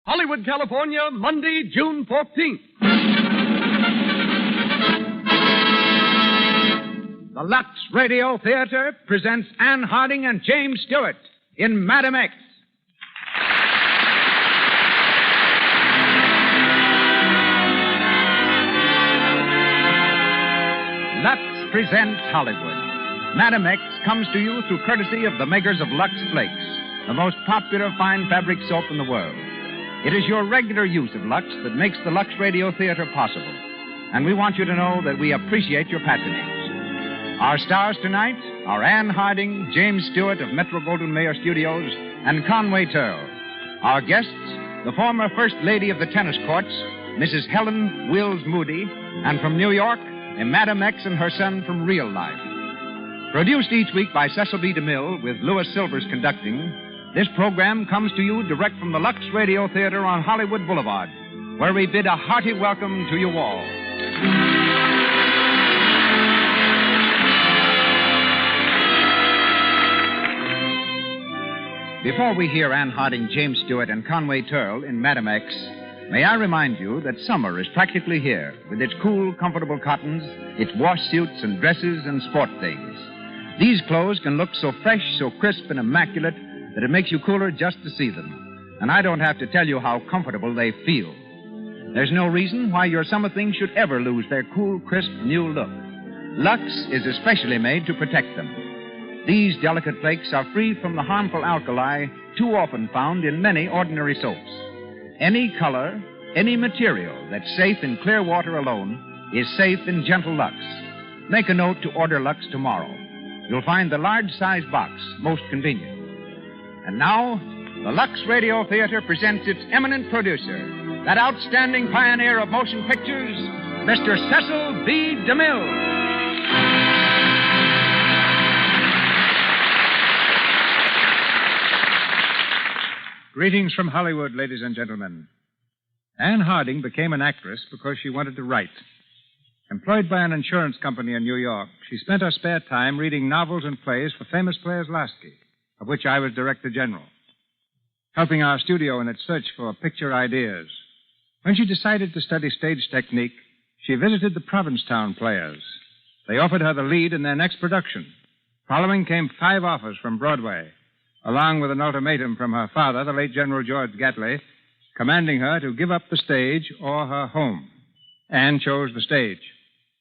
Hollywood, California, Monday, June 14th. The Lux Radio Theatre presents Anne Harding and James Stewart in Madam X. Lux presents Hollywood. Madam X comes to you through courtesy of the makers of Lux Flakes, the most popular fine fabric soap in the world. It is your regular use of Lux that makes the Lux Radio Theatre possible. And we want you to know that we appreciate your patronage. Our stars tonight are Anne Harding, James Stewart of Metro-Goldwyn-Mayer Studios, and Conway Turl. Our guests, the former First Lady of the Tennis Courts, Mrs. Helen Wills Moody, and from New York, a Madam X and her son from real life. Produced each week by Cecil B. DeMille with Louis Silvers conducting, this program comes to you direct from the Lux Radio Theatre on Hollywood Boulevard, where we bid a hearty welcome to you all. Before we hear Anne Harding, James Stewart, and Conway Turl in Madam X, may I remind you that summer is practically here, with its cool, comfortable cottons, its wash suits and dresses and sport things. These clothes can look so fresh, so crisp and immaculate that it makes you cooler just to see them. And I don't have to tell you how comfortable they feel. There's no reason why your summer things should ever lose their cool, crisp, new look. Lux is especially made to protect them. These delicate flakes are free from the harmful alkali too often found in many ordinary soaps. Any color, any material that's safe in clear water alone is safe in gentle Lux. Make a note to order Lux tomorrow. You'll find the large-size box most convenient. And now, the Lux Radio Theatre presents its eminent producer, that outstanding pioneer of motion pictures, Mr. Cecil B. DeMille. Greetings from Hollywood, ladies and gentlemen. Anne Harding became an actress because she wanted to write. Employed by an insurance company in New York, she spent her spare time reading novels and plays for famous players Lasky, of which I was director general, helping our studio in its search for picture ideas. When she decided to study stage technique, she visited the Provincetown players. They offered her the lead in their next production. Following came 5 offers from Broadway, along with an ultimatum from her father, the late General George Gately, commanding her to give up the stage or her home. Anne chose the stage.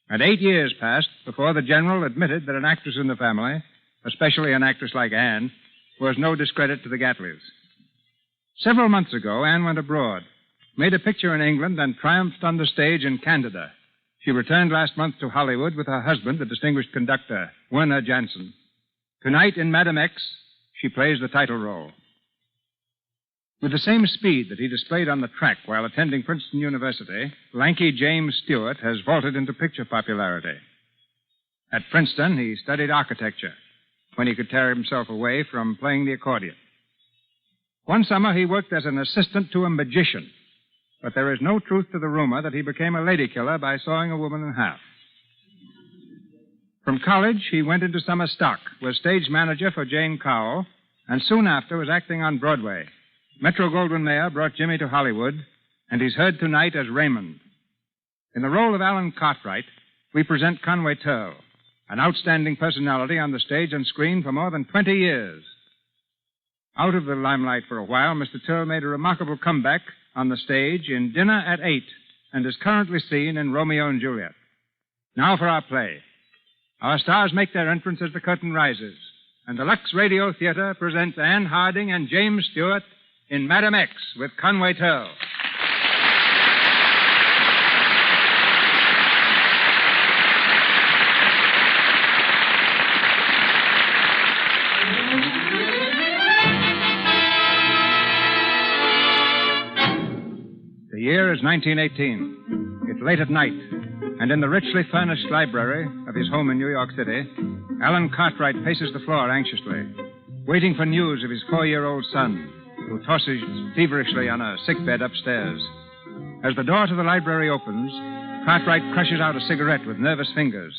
And 8 years passed before the General admitted that an actress in the family, especially an actress like Anne, was no discredit to the Gatleys. Several months ago, Anne went abroad, made a picture in England, and triumphed on the stage in Canada. She returned last month to Hollywood with her husband, the distinguished conductor, Werner Jansen. Tonight in Madam X, she plays the title role. With the same speed that he displayed on the track while attending Princeton University, lanky James Stewart has vaulted into picture popularity. At Princeton, he studied architecture when he could tear himself away from playing the accordion. One summer, he worked as an assistant to a magician, but there is no truth to the rumor that he became a lady killer by sawing a woman in half. From college, he went into summer stock, was stage manager for Jane Cowell, and soon after was acting on Broadway. Metro-Goldwyn-Mayer brought Jimmy to Hollywood, and he's heard tonight as Raymond. In the role of Alan Cartwright, we present Conway Turl, an outstanding personality on the stage and screen for more than 20 years. Out of the limelight for a while, Mr. Turl made a remarkable comeback on the stage in Dinner at 8 and is currently seen in Romeo and Juliet. Now for our play. Our stars make their entrance as the curtain rises, and the Lux Radio Theatre presents Anne Harding and James Stewart in Madam X with Conway Turl. The year is 1918. It's late at night, and in the richly furnished library of his home in New York City, Alan Cartwright paces the floor anxiously, waiting for news of his 4-year-old son, who tosses feverishly on a sickbed upstairs. As the door to the library opens, Cartwright crushes out a cigarette with nervous fingers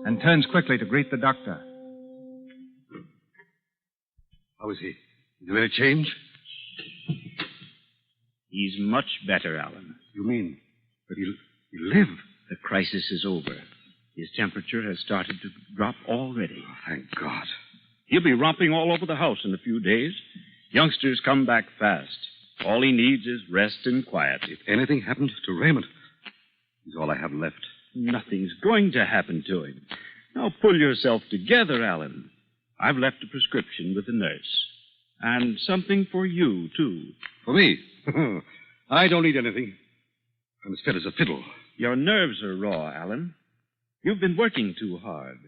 and turns quickly to greet the doctor. How is he? Is there any change? He's much better, Alan. You mean that he'll live? The crisis is over. His temperature has started to drop already. Oh, thank God. He'll be romping all over the house in a few days. Youngsters come back fast. All he needs is rest and quiet. If anything happened to Raymond, he's all I have left. Nothing's going to happen to him. Now pull yourself together, Alan. I've left a prescription with the nurse. And something for you, too. For me? I don't need anything. I'm as fit as a fiddle. Your nerves are raw, Alan. You've been working too hard.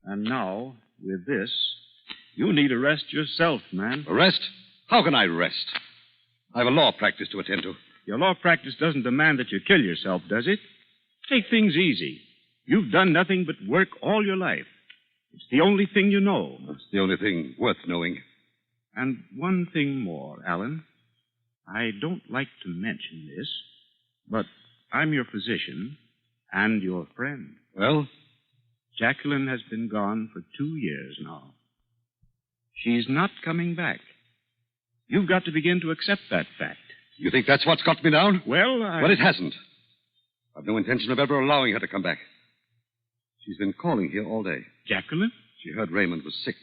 And now, with this, you need a rest yourself, man. A rest? How can I rest? I have a law practice to attend to. Your law practice doesn't demand that you kill yourself, does it? Take things easy. You've done nothing but work all your life. It's the only thing you know. That's the only thing worth knowing. And one thing more, Alan. I don't like to mention this, but I'm your physician and your friend. Well? Jacqueline has been gone for 2 years now. She's not coming back. You've got to begin to accept that fact. You think that's what's got me down? Well, Well, it hasn't. I've no intention of ever allowing her to come back. She's been calling here all day. Jacqueline? She heard Raymond was sick.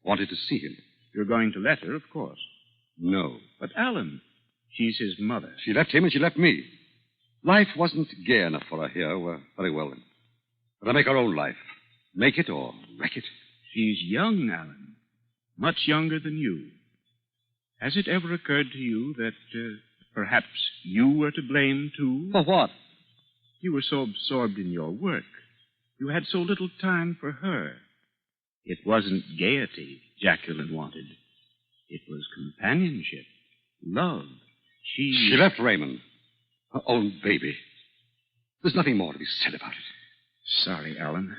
Wanted to see him. You're going to let her, of course. No. But Alan, she's his mother. She left him and she left me. Life wasn't gay enough for her here. Well, very well then. But I make her own life. Make it or wreck it. She's young, Alan. Much younger than you. Has it ever occurred to you that perhaps you were to blame, too? For what? You were so absorbed in your work. You had so little time for her. It wasn't gaiety Jacqueline wanted. It was companionship, love. She left Raymond. Her own baby. There's nothing more to be said about it. Sorry, Alan.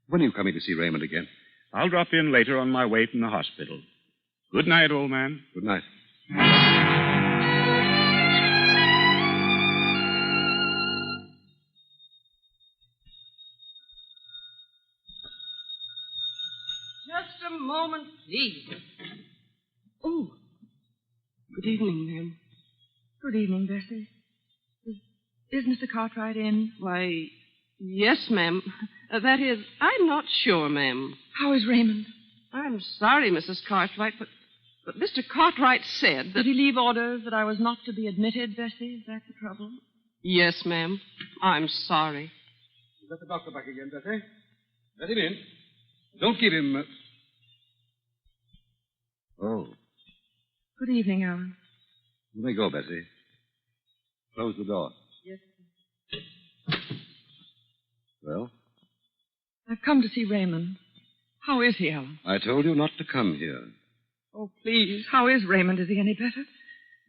When are you coming to see Raymond again? I'll drop in later on my way from the hospital. Good night, old man. Good night. Just a moment, please. Oh. Good evening, ma'am. Good evening, Bessie. Is Mr. Cartwright in? Why, yes, ma'am. That is, I'm not sure, ma'am. How is Raymond? I'm sorry, Mrs. Cartwright, but Mr. Cartwright said that... Did he leave orders that I was not to be admitted, Bessie? Is that the trouble? Yes, ma'am. I'm sorry. You got the doctor back again, Bessie? Let him in. Don't give him... Oh. Good evening, Alan. You may go, Bessie. Close the door. Yes, sir. Well? I've come to see Raymond. How is he, Alan? I told you not to come here. Oh, please. How is Raymond? Is he any better?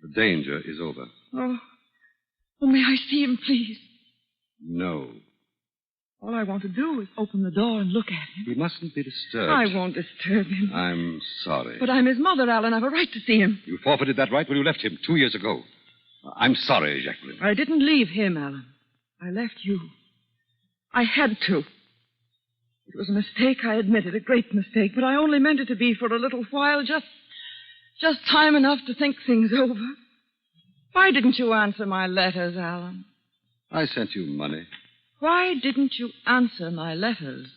The danger is over. Oh, may I see him, please? No. All I want to do is open the door and look at him. He mustn't be disturbed. I won't disturb him. I'm sorry. But I'm his mother, Alan. I've a right to see him. You forfeited that right when you left him 2 years ago. I'm sorry, Jacqueline. I didn't leave him, Alan. I left you. I had to. It was a mistake, I admit it, a great mistake, but I only meant it to be for a little while, just time enough to think things over. Why didn't you answer my letters, Alan? I sent you money. Why didn't you answer my letters?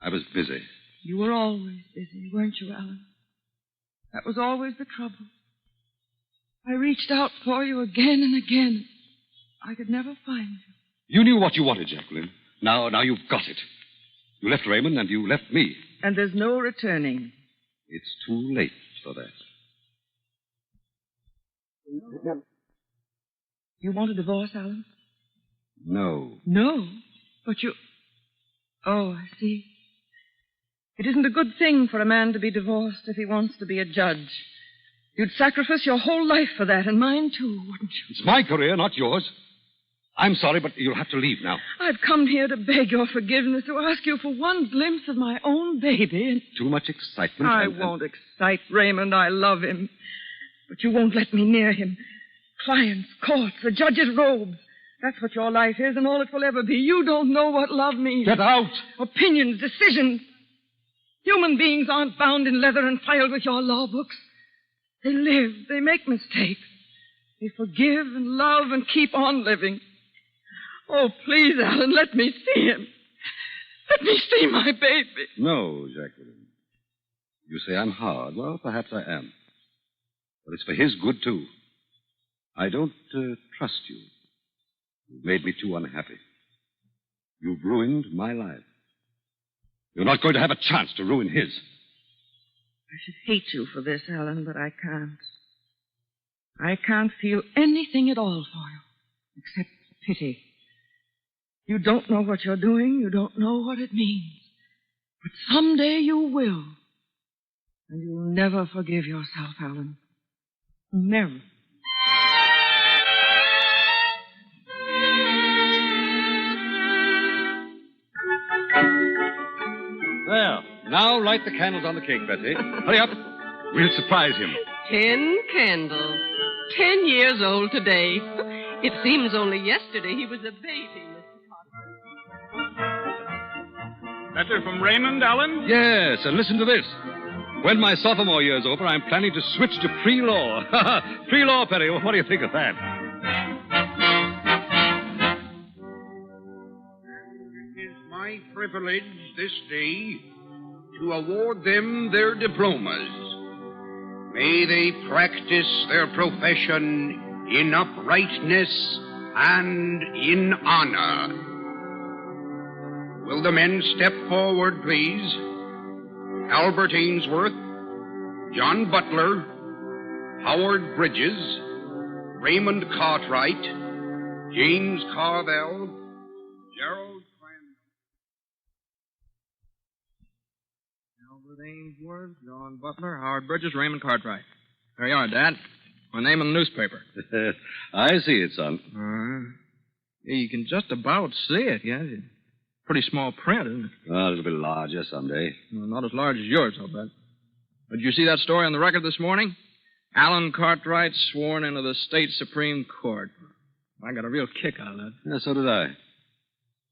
I was busy. You were always busy, weren't you, Alan? That was always the trouble. I reached out for you again and again. I could never find you. You knew what you wanted, Jacqueline. Now you've got it. You left Raymond and you left me. And there's no returning. It's too late for that. You want a divorce, Alan? No. No? But you... Oh, I see. It isn't a good thing for a man to be divorced if he wants to be a judge. You'd sacrifice your whole life for that, and mine too, wouldn't you? It's my career, not yours. I'm sorry, but you'll have to leave now. I've come here to beg your forgiveness, to ask you for one glimpse of my own baby, and... Too much excitement. I won't excite Raymond. I love him. But you won't let me near him. Clients, courts, the judge's robes. That's what your life is, and all it will ever be. You don't know what love means. Get out! Opinions, decisions. Human beings aren't bound in leather and filed with your law books. They live. They make mistakes. me forgive and love and keep on living. Oh, please, Alan, let me see him. Let me see my baby. No, Jacqueline. You say I'm hard. Well, perhaps I am. But it's for his good, too. I don't trust you. You've made me too unhappy. You've ruined my life. You're not going to have a chance to ruin his. I should hate you for this, Alan, but I can't. I can't feel anything at all for you, except pity. You don't know what you're doing. You don't know what it means. But someday you will. And you'll never forgive yourself, Alan. Never. There. Now light the candles on the cake, Betsy. Hurry up. We'll surprise him. 10 candles. 10 years old today. It seems only yesterday he was a baby, Mr. Potter. Letter from Raymond, Alan? Yes, and listen to this. When my sophomore year's over, I'm planning to switch to pre-law. Pre-law, Perry. What do you think of that? It is my privilege this day to award them their diplomas. May they practice their profession in uprightness and in honor. Will the men step forward, please? Albert Ainsworth, John Butler, Howard Bridges, Raymond Cartwright, James Carvell, Gerald Crandall. Albert Ainsworth, John Butler, Howard Bridges, Raymond Cartwright. There you are, Dad. My name in the newspaper. I see it, son. Yeah, you can just about see it, yeah. Pretty small print, isn't it? Well, it'll be larger someday. Well, not as large as yours, I'll bet. But did you see that story on the record this morning? Alan Cartwright sworn into the state Supreme Court. I got a real kick out of that. Yeah, so did I.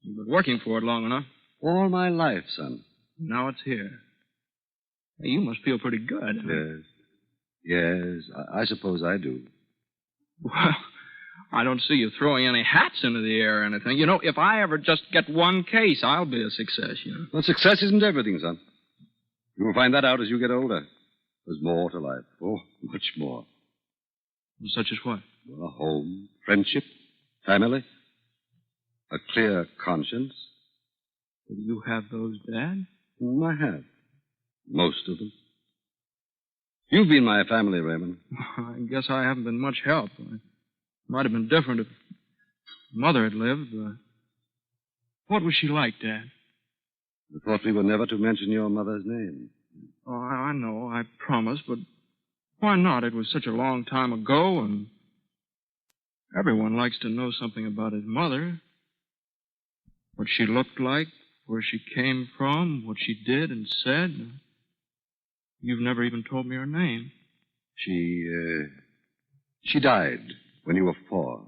You've been working for it long enough. All my life, son. Now it's here. Hey, you must feel pretty good. Huh? Yes, I suppose I do. Well, I don't see you throwing any hats into the air or anything. You know, if I ever just get one case, I'll be a success, you know. Well, success isn't everything, son. You will find that out as you get older. There's more to life. Oh, much more. Such as what? Well, a home, friendship, family, a clear conscience. Do you have those, Dad? I have. Most of them. You've been my family, Raymond. I guess I haven't been much help. It might have been different if Mother had lived. What was she like, Dad? I thought we were never to mention your mother's name. Oh, I know. I promised, but why not? It was such a long time ago, and everyone likes to know something about his mother. What she looked like, where she came from, what she did and said. You've never even told me her name. She died when you were 4.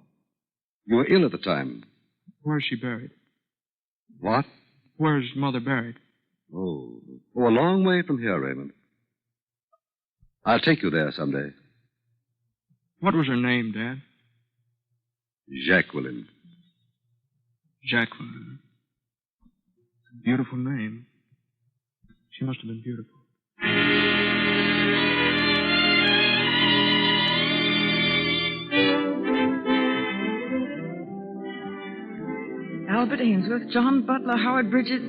You were ill at the time. Where's she buried? What? Where's Mother buried? Oh, a long way from here, Raymond. I'll take you there someday. What was her name, Dad? Jacqueline. Jacqueline. Beautiful name. She must have been beautiful. Albert Ainsworth, John Butler, Howard Bridges,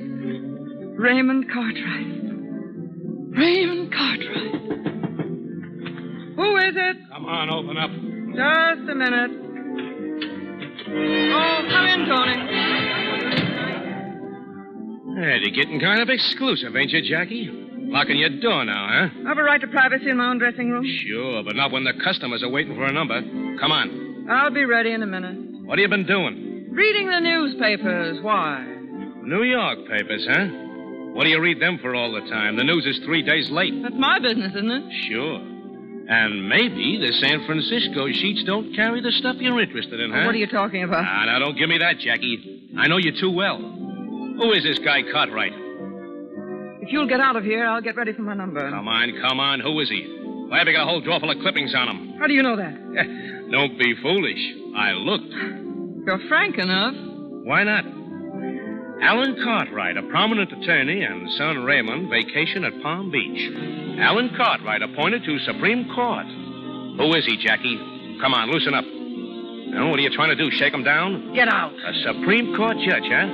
Raymond Cartwright. Raymond Cartwright. Who is it? Come on, open up. Just a minute. Oh, come in, Tony. Hey, you're getting kind of exclusive, ain't you, Jackie? Locking your door now, huh? I have a right to privacy in my own dressing room. Sure, but not when the customers are waiting for a number. Come on. I'll be ready in a minute. What have you been doing? Reading the newspapers. Why? New York papers, huh? What do you read them for all the time? The news is 3 days late. That's my business, isn't it? Sure. And maybe the San Francisco sheets don't carry the stuff you're interested in, huh? What are you talking about? Now, don't give me that, Jackie. I know you too well. Who is this guy Cartwright? If you'll get out of here, I'll get ready for my number. Come on. Who is he? Why have you got a whole drawer full of clippings on him? How do you know that? Don't be foolish. I looked. You're frank enough. Why not? Alan Cartwright, a prominent attorney, and son Raymond vacation at Palm Beach. Alan Cartwright appointed to Supreme Court. Who is he, Jackie? Come on, loosen up. Now, what are you trying to do, shake him down? Get out. A Supreme Court judge, huh?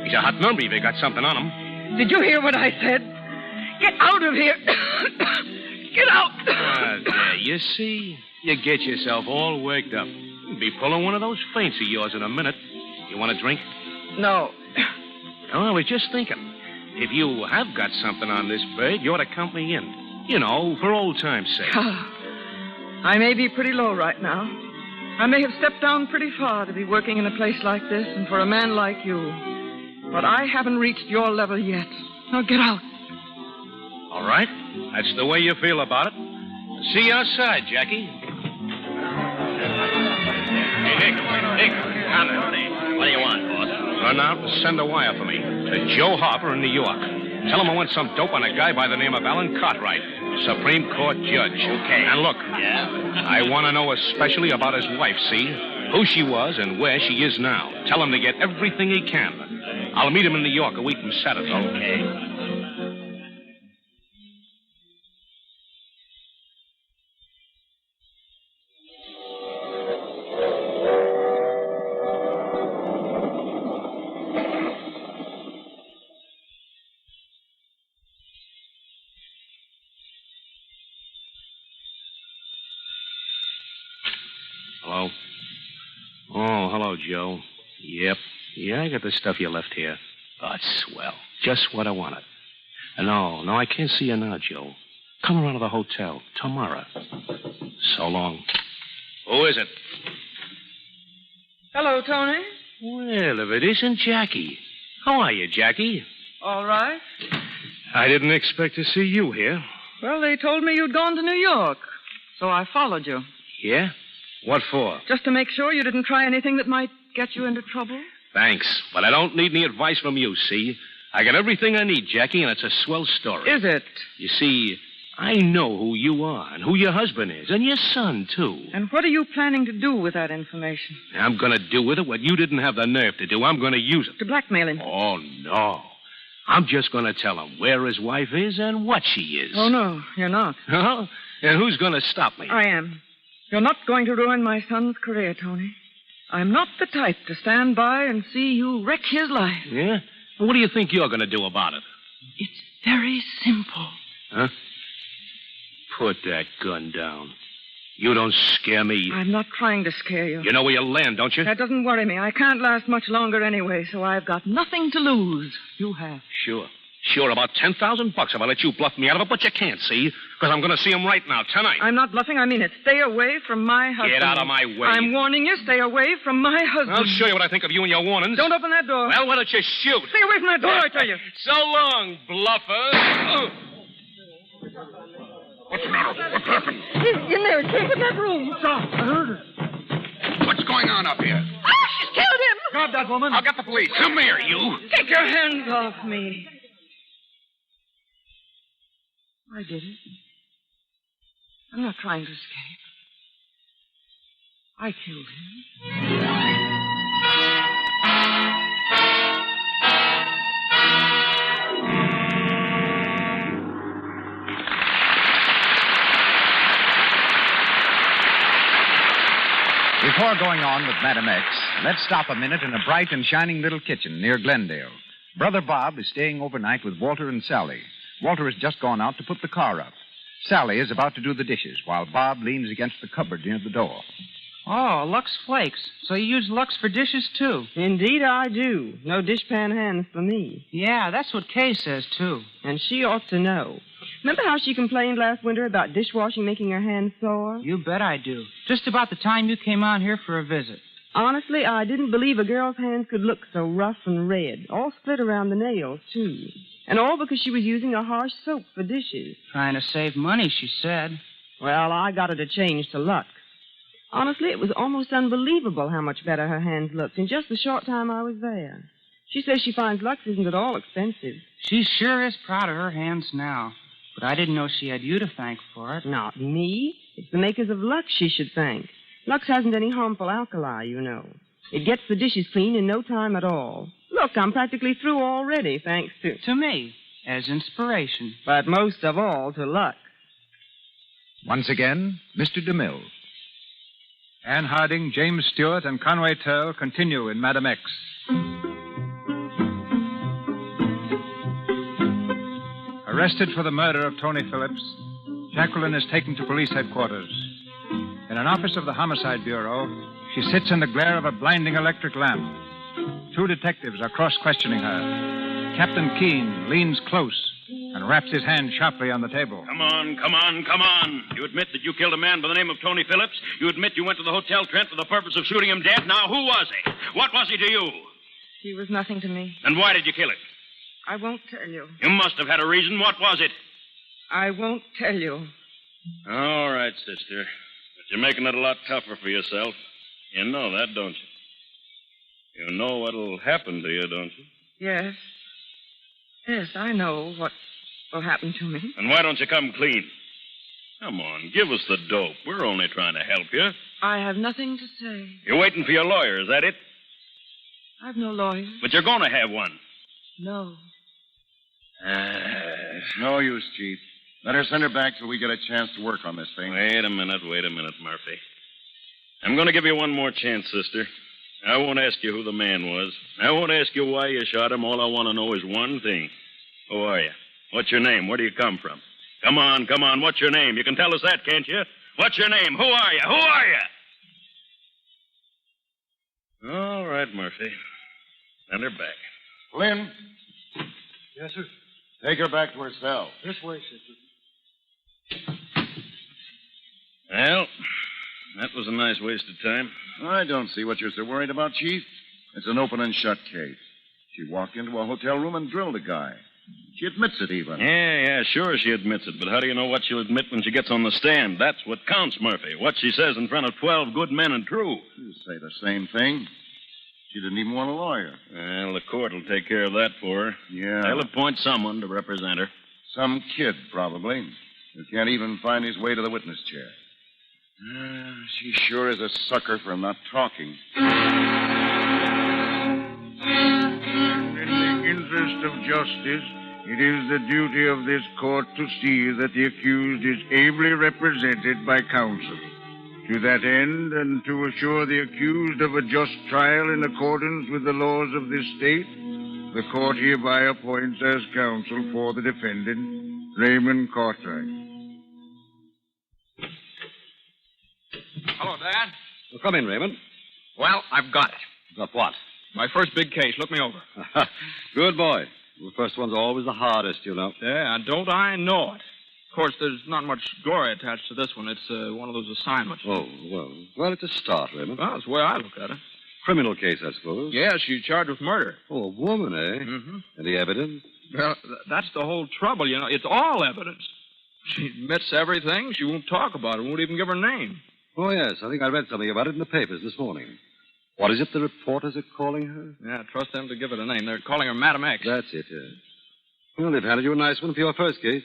He's a hot number if you got something on him. Did you hear what I said? Get out of here. Get out. There, you see? You get yourself all worked up. You'll be pulling one of those feints of yours in a minute. You want a drink? No. Oh, I was just thinking. If you have got something on this bird, you ought to count me in. You know, for old time's sake. I may be pretty low right now. I may have stepped down pretty far to be working in a place like this and for a man like you. But I haven't reached your level yet. Now get out. All right. That's the way you feel about it. See you outside, Jackie. Hey, Nick, come here. What do you want, boss? Run out and send a wire for me to Joe Harper in New York. Tell him I want some dope on a guy by the name of Alan Cartwright, Supreme Court judge. Okay. And look, Yeah? I want to know especially about his wife, see? Who she was and where she is now. Tell him to get everything he can. I'll meet him in New York a week from Saturday. Okay. Hello? Oh, hello, Joe. Yep. Yeah, I got the stuff you left here. Oh, it's swell. Just what I wanted. No, I can't see you now, Joe. Come around to the hotel tomorrow. So long. Who is it? Hello, Tony. Well, if it isn't Jackie. How are you, Jackie? All right. I didn't expect to see you here. Well, they told me you'd gone to New York, so I followed you. Yeah? What for? Just to make sure you didn't try anything that might get you into trouble. Thanks, but I don't need any advice from you, see? I got everything I need, Jackie, and it's a swell story. Is it? You see, I know who you are and who your husband is, and your son, too. And what are you planning to do with that information? I'm going to do with it what you didn't have the nerve to do. I'm going to use it. To blackmail him? Oh, no. I'm just going to tell him where his wife is and what she is. Oh, no, you're not. Huh? And who's going to stop me? I am. You're not going to ruin my son's career, Tony. I'm not the type to stand by and see you wreck his life. Yeah? Well, what do you think you're going to do about it? It's very simple. Huh? Put that gun down. You don't scare me. I'm not trying to scare you. You know where you'll land, don't you? That doesn't worry me. I can't last much longer anyway, so I've got nothing to lose. You have. Sure, about $10,000 if I let you bluff me out of it, but you can't, see? Because I'm going to see him right now, tonight. I'm not bluffing. I mean it. Stay away from my husband. Get out of my way. I'm warning you. Stay away from my husband. I'll show you what I think of you and your warnings. Don't open that door. Well, why don't you shoot? Stay away from that door, I tell you. So long, bluffer. What's the matter? What happened? He's in there. Take in that room. Stop. I heard her. What's going on up here? Ah, she's killed him. Grab that woman. I'll get the police. Come here, you. Take your hands off me. I did it. I'm not trying to escape. I killed him. Before going on with Madam X, let's stop a minute in a bright and shining little kitchen near Glendale. Brother Bob is staying overnight with Walter and Sally. Walter has just gone out to put the car up. Sally is about to do the dishes while Bob leans against the cupboard near the door. Oh, Lux Flakes. So you use Lux for dishes, too? Indeed I do. No dishpan hands for me. Yeah, that's what Kay says, too. And she ought to know. Remember how she complained last winter about dishwashing making her hands sore? You bet I do. Just about the time you came on here for a visit. Honestly, I didn't believe a girl's hands could look so rough and red. All split around the nails, too. And all because she was using a harsh soap for dishes. Trying to save money, she said. Well, I got her to change to Lux. Honestly, it was almost unbelievable how much better her hands looked in just the short time I was there. She says she finds Lux isn't at all expensive. She sure is proud of her hands now. But I didn't know she had you to thank for it. Not me. It's the makers of Lux she should thank. Lux hasn't any harmful alkali, you know. It gets the dishes clean in no time at all. Look, I'm practically through already, thanks to... To me, as inspiration. But most of all, to Lux. Once again, Mr. DeMille. Anne Harding, James Stewart, and Conway Turl continue in Madam X. Arrested for the murder of Tony Phillips, Jacqueline is taken to police headquarters. In an office of the Homicide Bureau, she sits in the glare of a blinding electric lamp. Two detectives are cross-questioning her. Captain Keene leans close and raps his hand sharply on the table. Come on. You admit that you killed a man by the name of Tony Phillips. You admit you went to the Hotel Trent for the purpose of shooting him dead. Now, who was he? What was he to you? He was nothing to me. And why did you kill him? I won't tell you. You must have had a reason. What was it? I won't tell you. All right, sister. But you're making it a lot tougher for yourself. You know that, don't you? You know what'll happen to you, don't you? Yes. Yes, I know what will happen to me. And why don't you come clean? Come on, give us the dope. We're only trying to help you. I have nothing to say. You're waiting for your lawyer, is that it? I've no lawyer. But you're going to have one. No. It's no use, Chief. Let her send her back till we get a chance to work on this thing. Wait a minute, Murphy. I'm going to give you one more chance, sister. I won't ask you who the man was. I won't ask you why you shot him. All I want to know is one thing. Who are you? What's your name? Where do you come from? Come on. What's your name? You can tell us that, can't you? What's your name? Who are you? All right, Murphy. Send her back. Flynn, Yes, sir. take her back to her cell. This way, sister. Well, that was a nice waste of time. I don't see what you're so worried about, Chief. It's an open and shut case. She walked into a hotel room and drilled a guy. She admits it, even. Yeah, sure she admits it. But how do you know what she'll admit when she gets on the stand? That's what counts, Murphy. What she says in front of 12 good men and true. You say the same thing. She didn't even want a lawyer. Well, the court will take care of that for her. Yeah. They'll appoint someone to represent her. Some kid, probably, who can't even find his way to the witness chair. She sure is a sucker for not talking. In the interest of justice, it is the duty of this court to see that the accused is ably represented by counsel. To that end, and to assure the accused of a just trial in accordance with the laws of this state, the court hereby appoints as counsel for the defendant, Raymond Cartwright. Hello, Dad. Well, come in, Raymond. Well, I've got it. Got what? My first big case. Look me over. Good boy. The first one's always the hardest, you know. Yeah, don't I know it? Of course, there's not much glory attached to this one. It's one of those assignments. Oh, well, it's a start, Raymond. Well, that's the way I look at it. Criminal case, I suppose. Yeah, she's charged with murder. Oh, a woman, eh? Mm-hmm. Any evidence? Well, that's the whole trouble, you know. It's all evidence. She admits everything. She won't talk about it. Won't even give her name. Oh, yes. I think I read something about it in the papers this morning. What is it the reporters are calling her? Yeah, trust them to give it a name. They're calling her Madam X. That's it, yes. Well, they've handed you a nice one for your first case.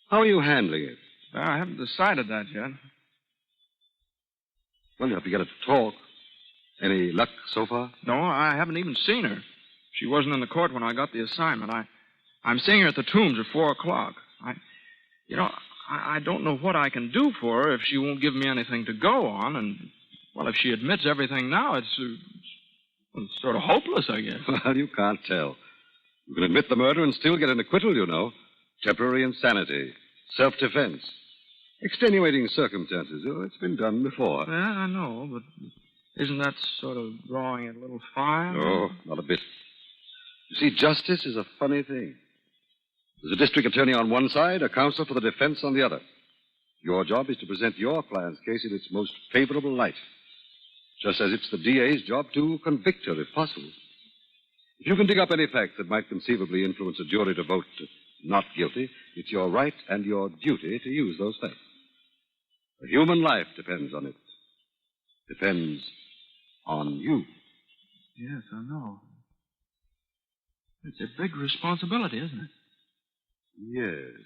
How are you handling it? Well, I haven't decided that yet. Well, you have to get her to talk. Any luck so far? No, I haven't even seen her. She wasn't in the court when I got the assignment. I'm seeing her at the Tombs at 4 o'clock. I don't know what I can do for her if she won't give me anything to go on. And, well, if she admits everything now, it's sort of hopeless, I guess. Well, you can't tell. You can admit the murder and still get an acquittal, you know. Temporary insanity. Self-defense. Extenuating circumstances. Oh, it's been done before. Yeah, I know, but isn't that sort of drawing it a little fine? Oh, not a bit. You see, justice is a funny thing. There's a district attorney on one side, a counsel for the defense on the other. Your job is to present your client's case in its most favorable light. Just as it's the DA's job to convict her, if possible. If you can dig up any facts that might conceivably influence a jury to vote not guilty, it's your right and your duty to use those facts. A human life depends on it. Depends on you. Yes, I know. It's a big responsibility, isn't it? Yes.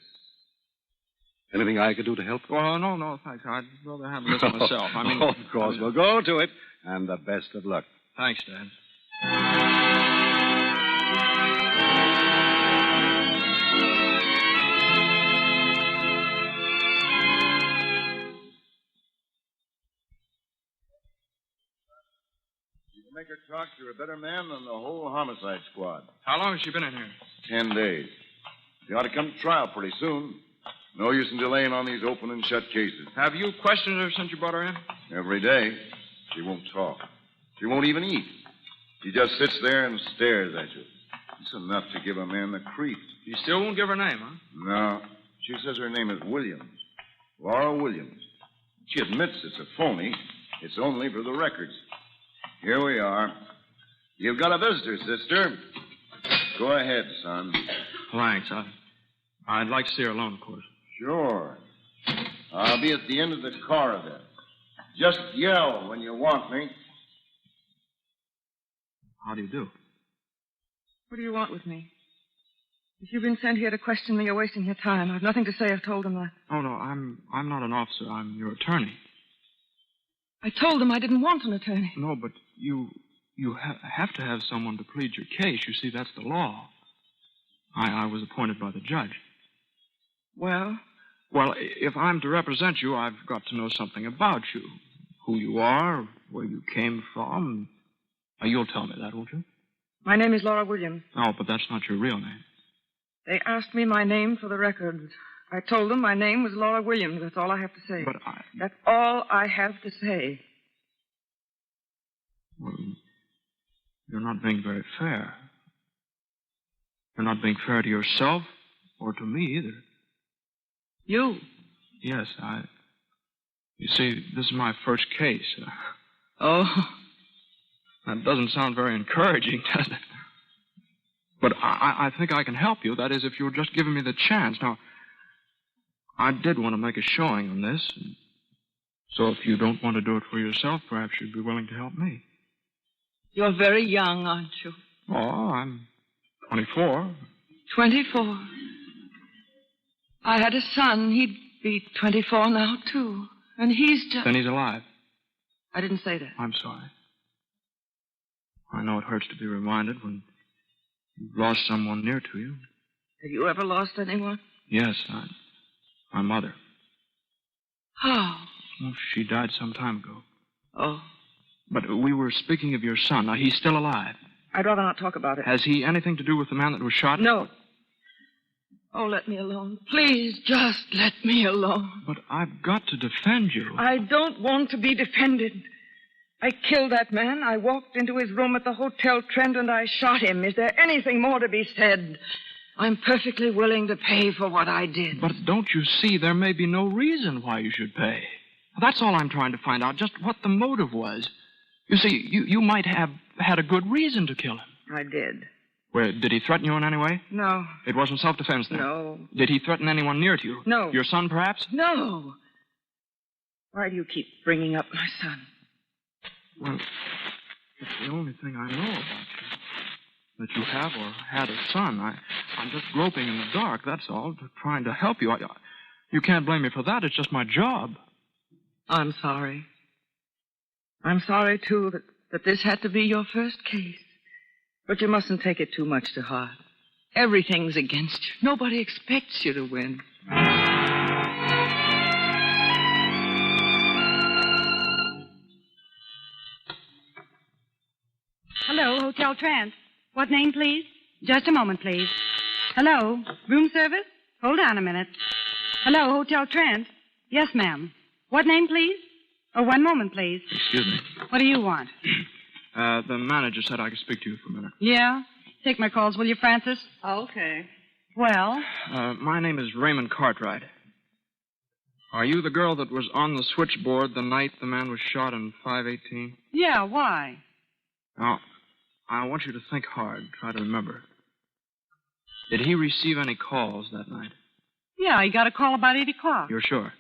Anything I could do to help? Well, no, thanks. I'd rather have this myself. I mean... Of course. We'll go to it. And the best of luck. Thanks, Dad. You can make her talk you're a better man than the whole homicide squad. How long has she been in here? 10 days. She ought to come to trial pretty soon. No use in delaying on these open and shut cases. Have you questioned her since you brought her in? Every day. She won't talk. She won't even eat. She just sits there and stares at you. It's enough to give a man the creeps. You still won't give her name, huh? No. She says her name is Williams. Laura Williams. She admits it's a phony. It's only for the records. Here we are. You've got a visitor, sister. Go ahead, son. Thanks. I'd like to see her alone, of course. Sure. I'll be at the end of the corridor. Just yell when you want me. How do you do? What do you want with me? If you've been sent here to question me, you're wasting your time. I've nothing to say. I've told them that. Oh, no, I'm not an officer. I'm your attorney. I told them I didn't want an attorney. No, but you have to have someone to plead your case. You see, that's the law. I was appointed by the judge. Well? Well, if I'm to represent you, I've got to know something about you. Who you are, where you came from. You'll tell me that, won't you? My name is Laura Williams. Oh, but that's not your real name. They asked me my name for the records. I told them my name was Laura Williams. That's all I have to say. But That's all I have to say. Well, you're not being very fair. You're not being fair to yourself or to me either. You? Yes, You see, this is my first case. Oh. That doesn't sound very encouraging, does it? But I think I can help you. That is, if you're just giving me the chance. Now, I did want to make a showing on this. So if you don't want to do it for yourself, perhaps you'd be willing to help me. You're very young, aren't you? Oh, I'm 24. 24? I had a son. He'd be 24 now, too. And he's just... Then he's alive. I didn't say that. I'm sorry. I know it hurts to be reminded when you've lost someone near to you. Have you ever lost anyone? Yes, my mother. How? Well, she died some time ago. Oh. But we were speaking of your son. Now, he's still alive. I'd rather not talk about it. Has he anything to do with the man that was shot? No. Oh, let me alone. Please, just let me alone. But I've got to defend you. I don't want to be defended. I killed that man. I walked into his room at the Hotel Trent and I shot him. Is there anything more to be said? I'm perfectly willing to pay for what I did. But don't you see, there may be no reason why you should pay. That's all I'm trying to find out, just what the motive was. You see, you might have had a good reason to kill him. I did. Well, did he threaten you in any way? No. It wasn't self-defense then? No. Did he threaten anyone near to you? No. Your son, perhaps? No. Why do you keep bringing up my son? Well, it's the only thing I know about you. That you have or had a son. I'm just groping in the dark, that's all, trying to help you. You can't blame me for that. It's just my job. I'm sorry. I'm sorry, too, that this had to be your first case. But you mustn't take it too much to heart. Everything's against you. Nobody expects you to win. Hello, Hotel Trent. What name, please? Just a moment, please. Hello, room service? Hold on a minute. Hello, Hotel Trent. Yes, ma'am. What name, please? Oh, one moment, please. Excuse me. What do you want? The manager said I could speak to you for a minute. Yeah? Take my calls, will you, Francis? Okay. Well? My name is Raymond Cartwright. Are you the girl that was on the switchboard the night the man was shot in 518? Yeah, why? Now, I want you to think hard. Try to remember. Did he receive any calls that night? Yeah, he got a call about 8 o'clock. You're sure?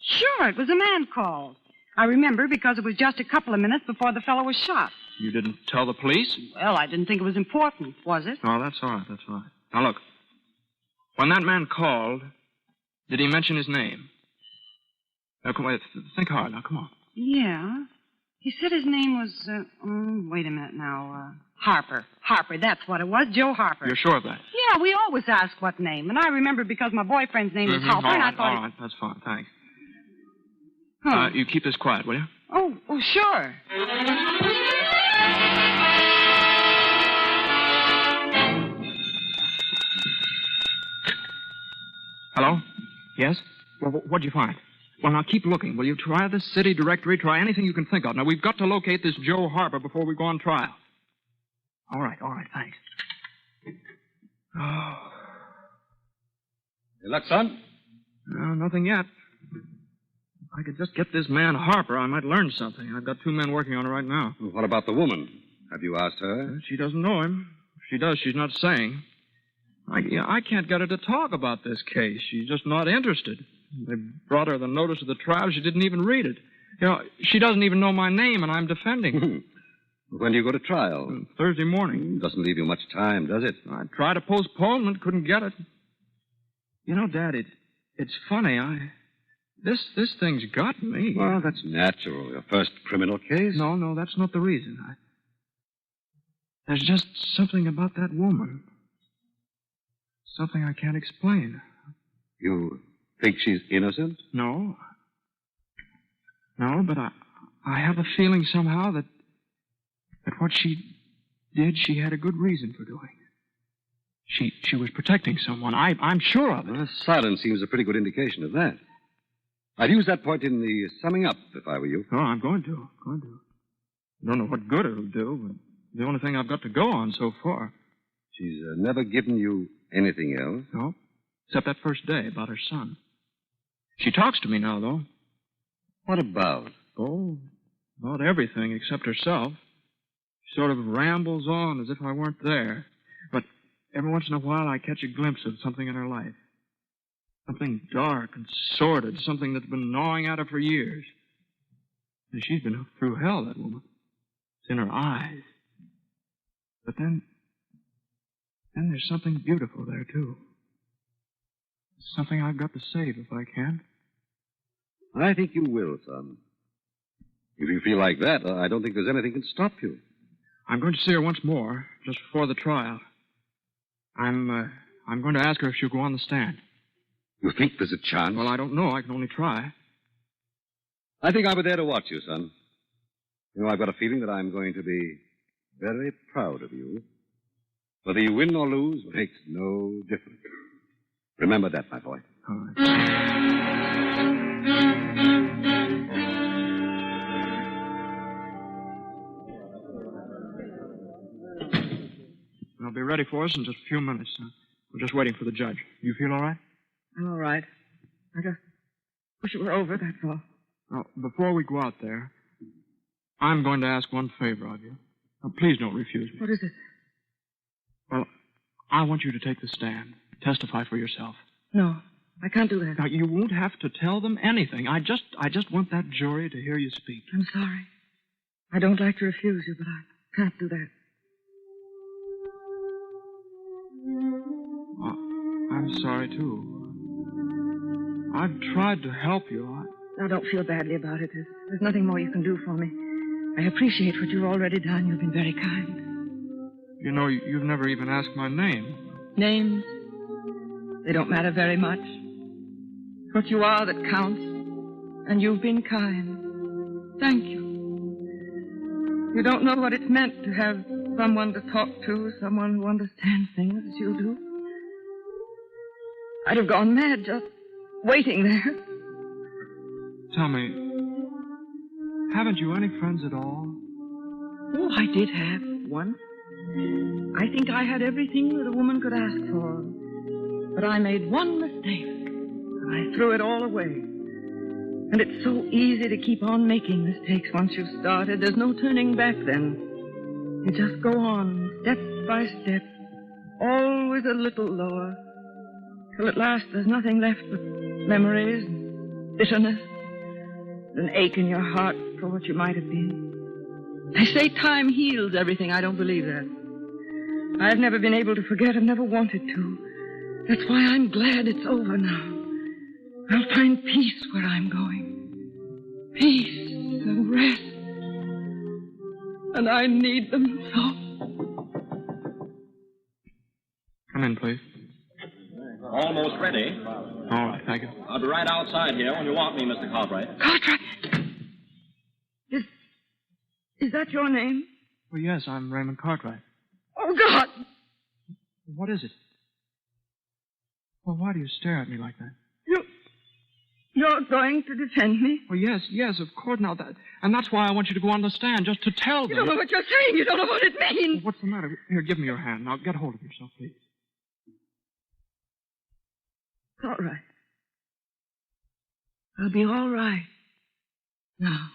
Sure, it was a man called. I remember because it was just a couple of minutes before the fellow was shot. You didn't tell the police? Well, I didn't think it was important, was it? Oh, that's all right, that's all right. Now, look. When that man called, Did he mention his name? Now, come on, think hard. Now, come on. Yeah. He said his name was, wait a minute now, Harper. Harper, that's what it was, Joe Harper. You're sure of that? Yeah, we always ask what name, and I remember because my boyfriend's name was Harper, and I thought... All right, that's fine, thanks. Huh. You keep this quiet, will you? Oh, sure. Hello? Yes? Well, what'd you find? Well, now keep looking, will you? Try the city directory, try anything you can think of. Now, we've got to locate this Joe Harper before we go on trial. All right, thanks. Oh. Any luck, son? No, nothing yet. If I could just get this man Harper, I might learn something. I've got 2 men working on it right now. Well, what about the woman? Have you asked her? She doesn't know him. If she does, she's not saying. I can't get her to talk about this case. She's just not interested. They brought her the notice of the trial. She didn't even read it. You know, she doesn't even know my name, and I'm defending her. When do you go to trial? Thursday morning. Doesn't leave you much time, does it? I tried a postponement, couldn't get it. You know, Dad, it's funny. This thing's got me. Well, that's natural. Your first criminal case? No, that's not the reason. There's just something about that woman. Something I can't explain. You think she's innocent? No, but I have a feeling somehow that what she did, she had a good reason for doing. She was protecting someone. I'm sure of it. Well, silence seems a pretty good indication of that. I'd use that point in the summing up if I were you. Oh, I'm going to. I don't know what good it'll do, but the only thing I've got to go on so far. She's never given you anything else? No, except that first day about her son. She talks to me now, though. What about? Oh, about everything except herself. She sort of rambles on as if I weren't there. But every once in a while I catch a glimpse of something in her life. Something dark and sordid, something that's been gnawing at her for years. And she's been through hell, that woman. It's in her eyes. But then there's something beautiful there, too. Something I've got to save if I can. I think you will, son. If you feel like that, I don't think there's anything can stop you. I'm going to see her once more, just before the trial. I'm going to ask her if she'll go on the stand. You think there's a chance? Well, I don't know. I can only try. I think I'll be there to watch you, son. You know, I've got a feeling that I'm going to be very proud of you. Whether you win or lose makes no difference. Remember that, my boy. All right. I'll be ready for us in just a few minutes. We're just waiting for the judge. You feel all right? I'm all right. I just wish it were over, that's all. Now, before we go out there, I'm going to ask one favor of you. Now, please don't refuse me. What is it? Well, I want you to take the stand. Testify for yourself. No, I can't do that. Now, you won't have to tell them anything. I just want that jury to hear you speak. I'm sorry. I don't like to refuse you, but I can't do that. I'm sorry, too. I've tried to help you. Now, don't feel badly about it. There's nothing more you can do for me. I appreciate what you've already done. You've been very kind. You know, you've never even asked my name. Names? They don't matter very much. It's what you are that counts. And you've been kind. Thank you. You don't know what it's meant to have someone to talk to, someone who understands things as you do. I'd have gone mad just waiting there. Tell me, haven't you any friends at all? Oh, I did have once. I think I had everything that a woman could ask for. But I made one mistake, and I threw it all away. And it's so easy to keep on making mistakes once you've started. There's no turning back then. You just go on, step by step, always a little lower, till at last there's nothing left but memories and bitterness, and an ache in your heart for what you might have been. They say time heals everything. I don't believe that. I've never been able to forget. I've never wanted to. That's why I'm glad it's over now. I'll find peace where I'm going. Peace and rest. And I need them so. Come in, please. Almost ready. All right, thank you. I'll be right outside here when you want me, Mr. Cartwright. Cartwright! Is that your name? Well, yes, I'm Raymond Cartwright. Oh, God! What is it? Well, why do you stare at me like that? You're going to defend me? Well, yes, of course. Now, that's why I want you to go on the stand, just to tell them. You don't know what you're saying. You don't know what it means. Well, what's the matter? Here, give me your hand. Now, get hold of yourself, please. All right. I'll be all right. Now.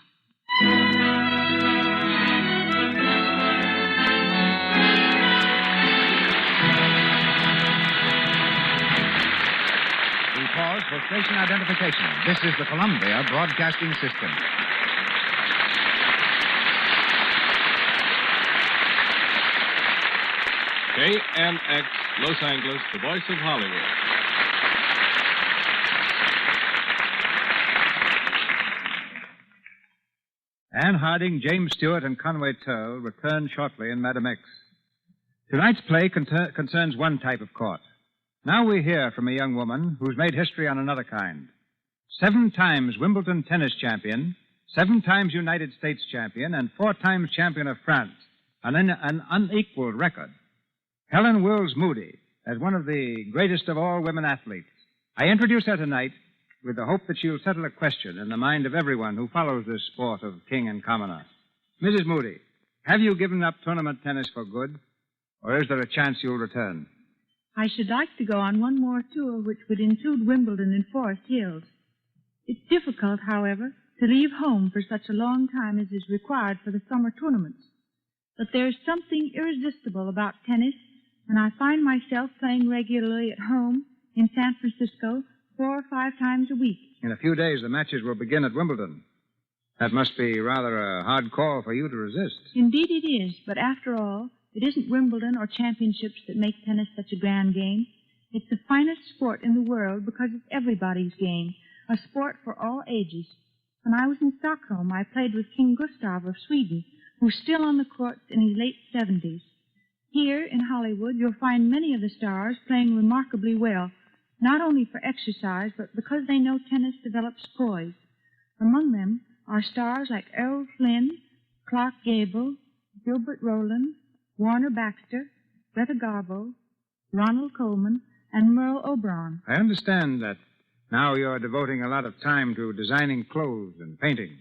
We pause for station identification. This is the Columbia Broadcasting System. KNX, Los Angeles, the voice of Hollywood. Anne Harding, James Stewart, and Conway Turl return shortly in Madam X. Tonight's play concerns one type of court. Now we hear from a young woman who's made history on another kind. 7 times Wimbledon tennis champion, 7 times United States champion, and 4 times champion of France. An unequaled record. Helen Wills Moody as one of the greatest of all women athletes. I introduce her tonight with the hope that she'll settle a question in the mind of everyone who follows this sport of king and commoner. Mrs. Moody, have you given up tournament tennis for good, or is there a chance you'll return? I should like to go on one more tour which would include Wimbledon and Forest Hills. It's difficult, however, to leave home for such a long time as is required for the summer tournaments. But there's something irresistible about tennis, and I find myself playing regularly at home in San Francisco 4 or 5 times a week. In a few days, the matches will begin at Wimbledon. That must be rather a hard call for you to resist. Indeed it is, but after all, it isn't Wimbledon or championships that make tennis such a grand game. It's the finest sport in the world because it's everybody's game, a sport for all ages. When I was in Stockholm, I played with King Gustav of Sweden, who's still on the courts in his late 70s. Here in Hollywood, you'll find many of the stars playing remarkably well, not only for exercise, but because they know tennis develops poise. Among them are stars like Errol Flynn, Clark Gable, Gilbert Rowland, Warner Baxter, Greta Garbo, Ronald Coleman, and Merle Oberon. I understand that now you're devoting a lot of time to designing clothes and painting.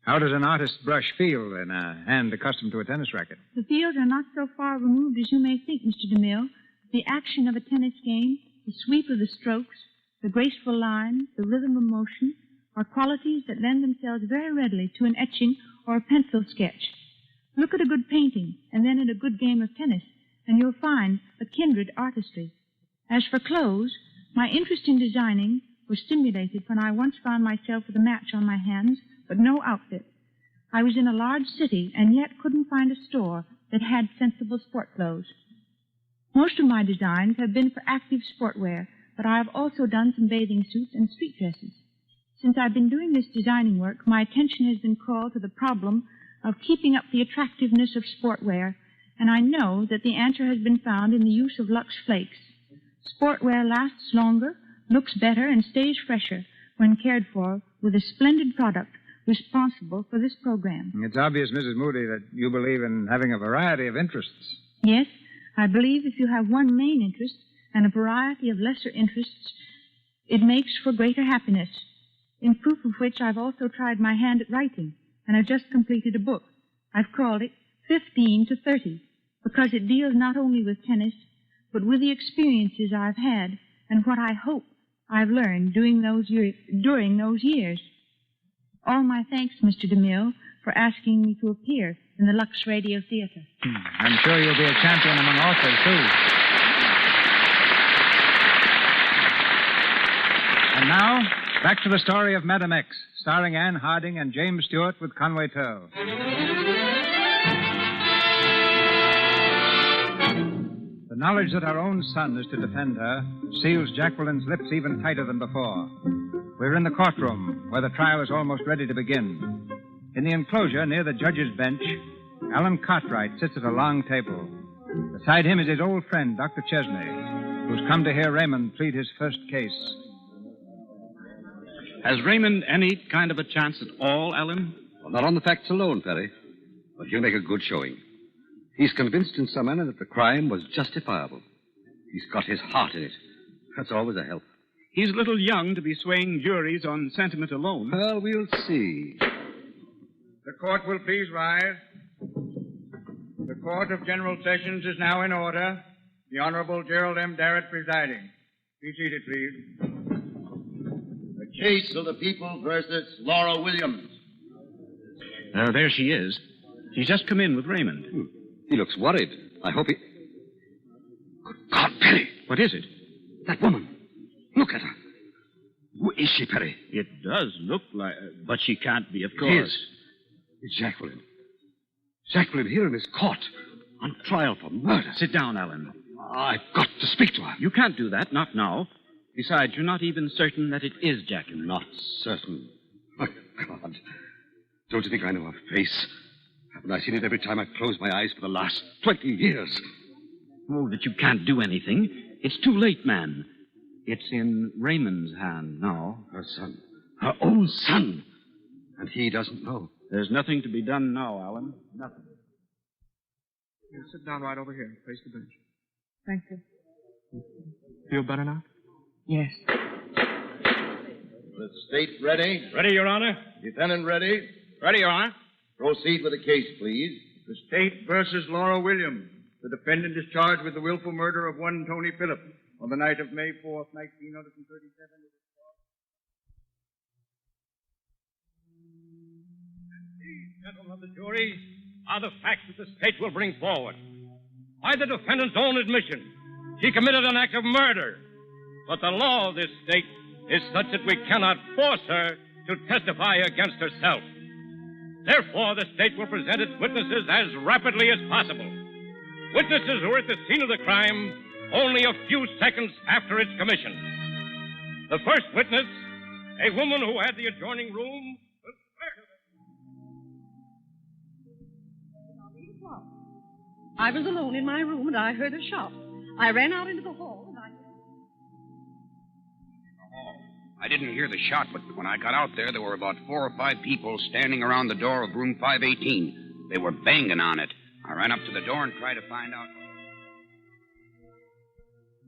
How does an artist's brush feel in a hand accustomed to a tennis racket? The fields are not so far removed as you may think, Mr. DeMille. The action of a tennis game, the sweep of the strokes, the graceful lines, the rhythm of motion, are qualities that lend themselves very readily to an etching or a pencil sketch. Look at a good painting, and then at a good game of tennis, and you'll find a kindred artistry. As for clothes, my interest in designing was stimulated when I once found myself with a match on my hands, but no outfit. I was in a large city, and yet couldn't find a store that had sensible sport clothes. Most of my designs have been for active sportwear, but I have also done some bathing suits and street dresses. Since I've been doing this designing work, my attention has been called to the problem of keeping up the attractiveness of sportwear, and I know that the answer has been found in the use of Lux Flakes. Sportwear lasts longer, looks better, and stays fresher when cared for with a splendid product responsible for this program. It's obvious, Mrs. Moody, that you believe in having a variety of interests. Yes, I believe if you have one main interest and a variety of lesser interests, it makes for greater happiness. In proof of which, I've also tried my hand at writing, and I've just completed a book. I've called it 15 to 30, because it deals not only with tennis, but with the experiences I've had and what I hope I've learned during those years. All my thanks, Mr. DeMille, for asking me to appear in the Lux Radio Theatre. I'm sure you'll be a champion among authors, too. And now, back to the story of Madam X, starring Anne Harding and James Stewart with Conway Turl. The knowledge that her own son is to defend her seals Jacqueline's lips even tighter than before. We're in the courtroom, where the trial is almost ready to begin. In the enclosure near the judge's bench, Alan Cartwright sits at a long table. Beside him is his old friend, Dr. Chesney, who's come to hear Raymond plead his first case. Has Raymond any kind of a chance at all, Alan? Well, not on the facts alone, Perry. But he'll make a good showing. He's convinced in some manner that the crime was justifiable. He's got his heart in it. That's always a help. He's a little young to be swaying juries on sentiment alone. Well, we'll see. The court will please rise. The Court of General Sessions is now in order. The Honorable Gerald M. Darrett presiding. Be seated, please. The case of the people versus Laura Williams. There she is. She's just come in with Raymond. He looks worried. I hope he... Good God, Perry! What is it? That woman. Look at her. Who is she, Perry? It does look like... but she can't be, of It course. is. It's Jacqueline. Jacqueline here in this court. On trial for murder. Sit down, Alan. I've got to speak to her. You can't do that, not now. Besides, you're not even certain that it is Jacqueline. Not certain. Oh, God. Don't you think I know her face? Haven't I seen it every time I've closed my eyes for the last 20 years? Oh, that you can't do anything. It's too late, man. It's in Raymond's hand now. Her son. Her own son. And he doesn't know. There's nothing to be done now, Alan. Nothing. Here, sit down right over here and face the bench. Thank you. Feel better now? Yes. The state ready? Ready, Your Honor. Defendant ready? Ready, Your Honor. Proceed with the case, please. The state versus Laura Williams. The defendant is charged with the willful murder of one Tony Phillips on the night of May 4th, 1937. These, gentlemen of the jury, are the facts that the state will bring forward. By the defendant's own admission, she committed an act of murder. But the law of this state is such that we cannot force her to testify against herself. Therefore, the state will present its witnesses as rapidly as possible. Witnesses who were at the scene of the crime only a few seconds after its commission. The first witness, a woman who had the adjoining room, will swear to it. I was alone in my room, and I heard a shot. I ran out into the hall, and I didn't hear the shot, but when I got out there were about 4 or 5 people standing around the door of room 518. They were banging on it. I ran up to the door and tried to find out.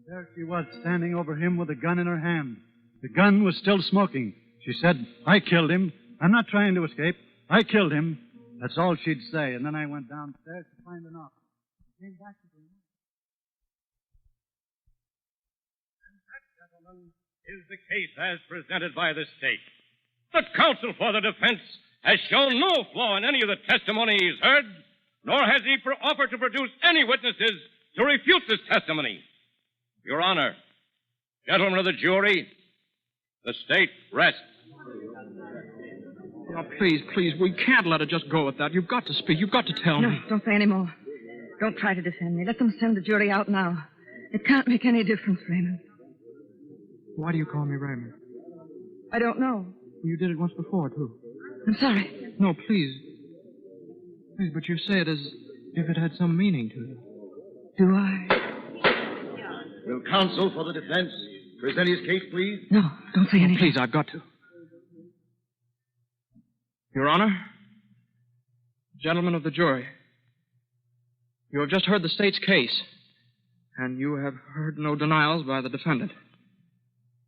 There she was, standing over him with a gun in her hand. The gun was still smoking. She said, "I killed him. I'm not trying to escape. I killed him." That's all she'd say. And then I went downstairs to find an officer. Came back to the room. And that, gentlemen, is the case as presented by the state. The counsel for the defense has shown no flaw in any of the testimony he's heard, nor has he offered to produce any witnesses to refute this testimony. Your Honor, gentlemen of the jury, the state rests. Now, please, we can't let it just go at that. You've got to speak. You've got to tell me. No, don't say any more. Don't try to defend me. Let them send the jury out now. It can't make any difference, Raymond. Why do you call me Raymond? I don't know. You did it once before, too. I'm sorry. No, please. Please, but you say it as if it had some meaning to you. Do I? Will counsel for the defense present his case, please? No, don't say anything. Please, I've got to. Your Honor, gentlemen of the jury, you have just heard the state's case, and you have heard no denials by the defendant.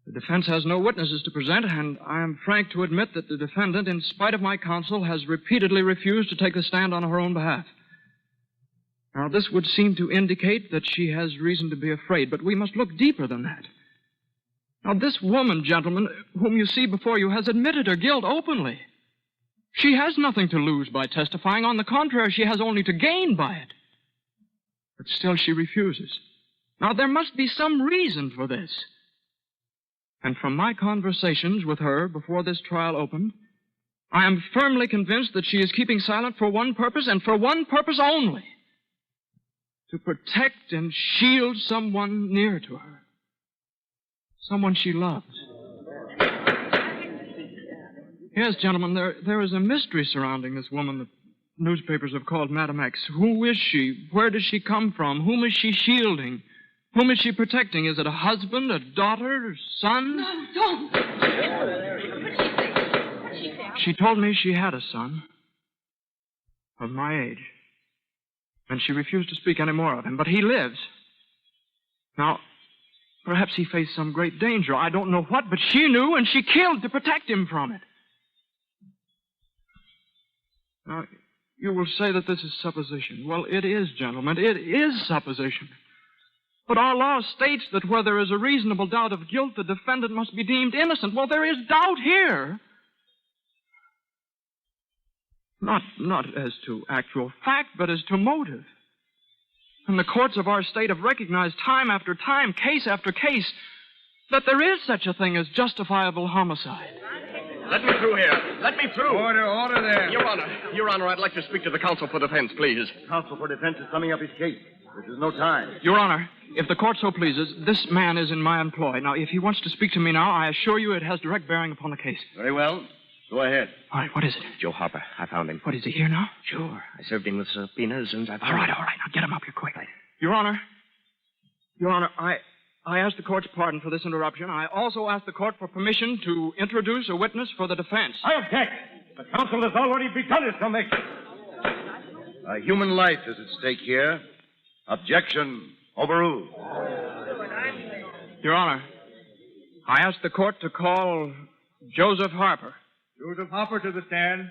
The defense has no witnesses to present, and I am frank to admit that the defendant, in spite of my counsel, has repeatedly refused to take the stand on her own behalf. Now, this would seem to indicate that she has reason to be afraid, but we must look deeper than that. Now, this woman, gentlemen, whom you see before you, has admitted her guilt openly. She has nothing to lose by testifying. On the contrary, she has only to gain by it. But still she refuses. Now, there must be some reason for this. And from my conversations with her before this trial opened, I am firmly convinced that she is keeping silent for one purpose, and for one purpose only. To protect and shield someone near to her. Someone she loves. Yes, gentlemen, there is a mystery surrounding this woman that newspapers have called Madame X. Who is she? Where does she come from? Whom is she shielding? Whom is she protecting? Is it a husband, a daughter, a son? No, don't. She told me she had a son of my age. And she refused to speak any more of him, but he lives. Now, perhaps he faced some great danger. I don't know what, but she knew, and she killed to protect him from it. Now, you will say that this is supposition. Well, it is, gentlemen. It is supposition. But our law states that where there is a reasonable doubt of guilt, the defendant must be deemed innocent. Well, there is doubt here. Not as to actual fact, but as to motive. And the courts of our state have recognized time after time, case after case, that there is such a thing as justifiable homicide. Let me through here. Let me through. Order there. Your Honor, I'd like to speak to the counsel for defense, please. Counsel for defense is summing up his case. There's no time. Your Honor, if the court so pleases, this man is in my employ. Now, if he wants to speak to me now, I assure you it has direct bearing upon the case. Very well. Go ahead. All right, what is it? Joe Harper. I found him. What, is he here now? Sure. I served him with subpoenas and I found All right. him. Now get him up here quick. Your Honor, I ask the court's pardon for this interruption. I also ask the court for permission to introduce a witness for the defense. I object. The counsel has already begun his summation. A human life is at stake here. Objection overruled. Your Honor, I ask the court to call Joseph Harper. Joseph Harper to the stand.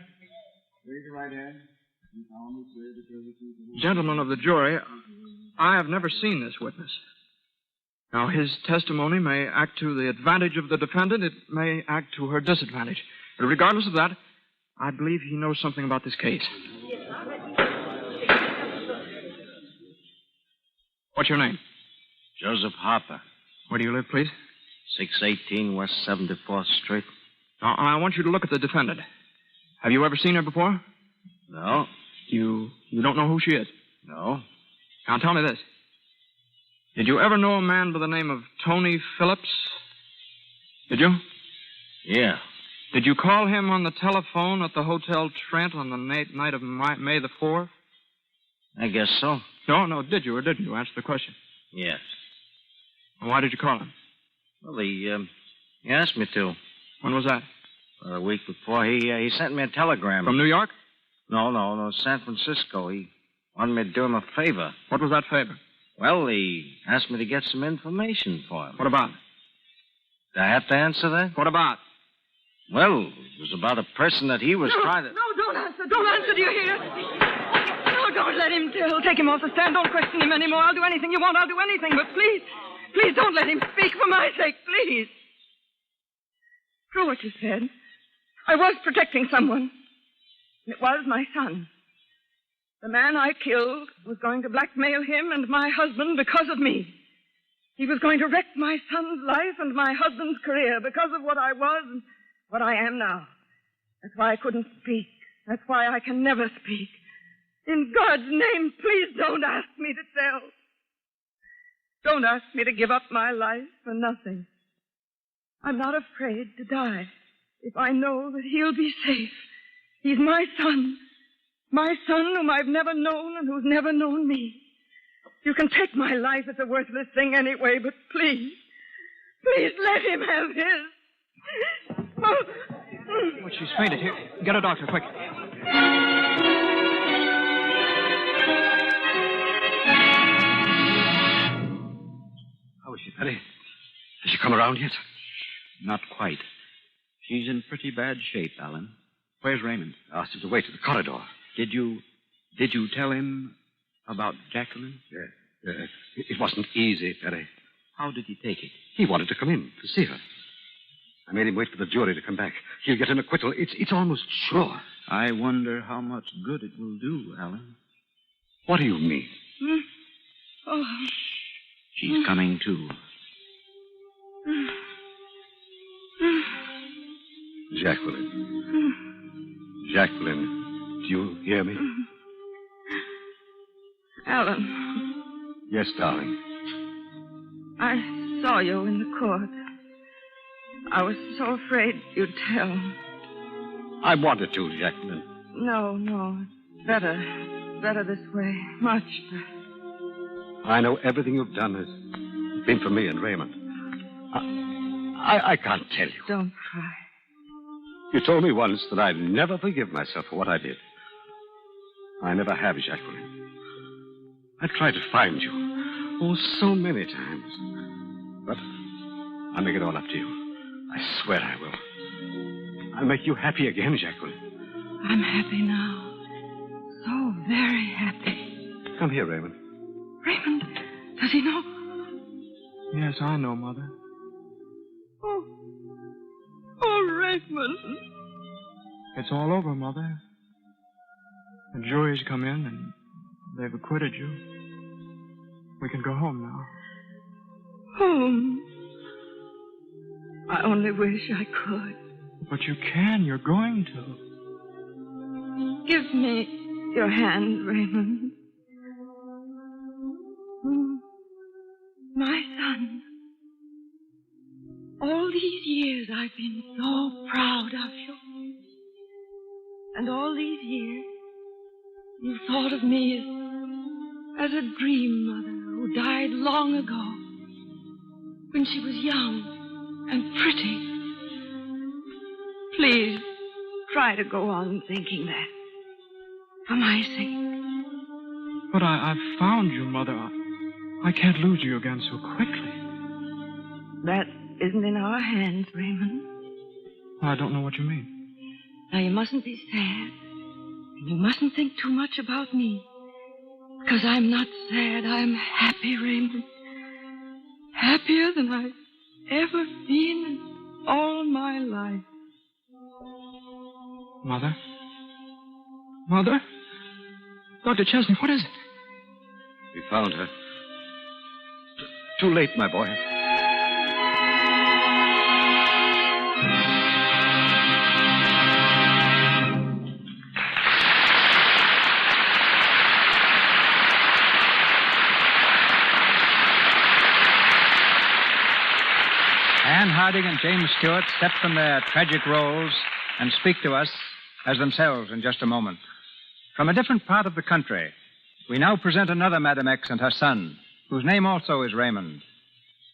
Raise your right hand. Gentlemen of the jury, I have never seen this witness. Now, his testimony may act to the advantage of the defendant. It may act to her disadvantage. But regardless of that, I believe he knows something about this case. What's your name? Joseph Harper. Where do you live, please? 618 West 74th Street. Now, I want you to look at the defendant. Have you ever seen her before? No. You don't know who she is? No. Now, tell me this. Did you ever know a man by the name of Tony Phillips? Did you? Yeah. Did you call him on the telephone at the Hotel Trent on the night of May the 4th? I guess so. No, did you or didn't you? Answer the question. Yes. Well, why did you call him? Well, he asked me to. When was that? A week before. He sent me a telegram. From New York? No, San Francisco. He wanted me to do him a favor. What was that favor? Well, he asked me to get some information for him. What about? Do I have to answer that? What about? Well, it was about a person that he was trying to... No, don't answer. Don't answer, do you hear? No, don't let him tell. Take him off the stand. Don't question him anymore. I'll do anything you want. I'll do anything. But please don't let him speak for my sake. Please. True what you said. I was protecting someone. It was my son. The man I killed was going to blackmail him and my husband because of me. He was going to wreck my son's life and my husband's career because of what I was and what I am now. That's why I couldn't speak. That's why I can never speak. In God's name, please don't ask me to tell. Don't ask me to give up my life for nothing. I'm not afraid to die if I know that he'll be safe. He's my son. My son whom I've never known and who's never known me. You can take my life. It's a worthless thing anyway, but please let him have his. Oh. Well, she's fainted. Here, get a doctor, quick. How is she, Betty? Has she come around yet? Not quite. She's in pretty bad shape, Alan. Where's Raymond? I asked him to wait in the corridor. Did you tell him about Jacqueline? Yeah. It wasn't easy, Betty. How did he take it? He wanted to come in to see her. I made him wait for the jury to come back. He'll get an acquittal. It's almost sure. I wonder how much good it will do, Alan. What do you mean? Oh. She's coming, too. Jacqueline, do you hear me? Alan. Yes, darling. I saw you in the court. I was so afraid you'd tell. I wanted to, Jacqueline. No. It's better. Better this way. Much better. I know everything you've done has been for me and Raymond. I can't tell you. Don't cry. You told me once that I'd never forgive myself for what I did. I never have, Jacqueline. I've tried to find you. Oh, so many times. But I'll make it all up to you. I swear I will. I'll make you happy again, Jacqueline. I'm happy now. So very happy. Come here, Raymond. Raymond, does he know? Yes, I know, Mother. Oh, Raymond. It's all over, Mother. The jury's come in and they've acquitted you. We can go home now. Home? I only wish I could. But you can. You're going to. Give me your hand, Raymond. My son. All these years I've been so proud of you. And all these years you've thought of me as a dream mother who died long ago when she was young and pretty. Please try to go on thinking that. For my sake. But I've found you, Mother. I can't lose you again so quickly. That isn't in our hands, Raymond. I don't know what you mean. Now, you mustn't be sad. And you mustn't think too much about me. Because I'm not sad. I'm happy, Raymond. Happier than I've ever been in all my life. Mother? Mother? Dr. Chesney, what is it? We found her. Too late, my boy. Anne Harding and James Stewart step from their tragic roles and speak to us as themselves in just a moment. From a different part of the country, we now present another Madame X and her son, whose name also is Raymond.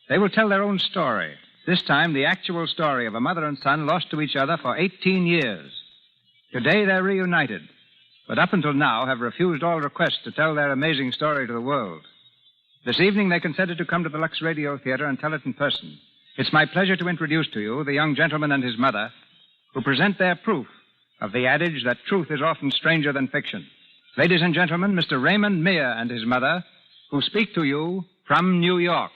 They will tell their own story, this time the actual story of a mother and son lost to each other for 18 years. Today they're reunited, but up until now have refused all requests to tell their amazing story to the world. This evening they consented to come to the Lux Radio Theatre and tell it in person. It's my pleasure to introduce to you the young gentleman and his mother who present their proof of the adage that truth is often stranger than fiction. Ladies and gentlemen, Mr. Raymond Meir and his mother, who speak to you from New York.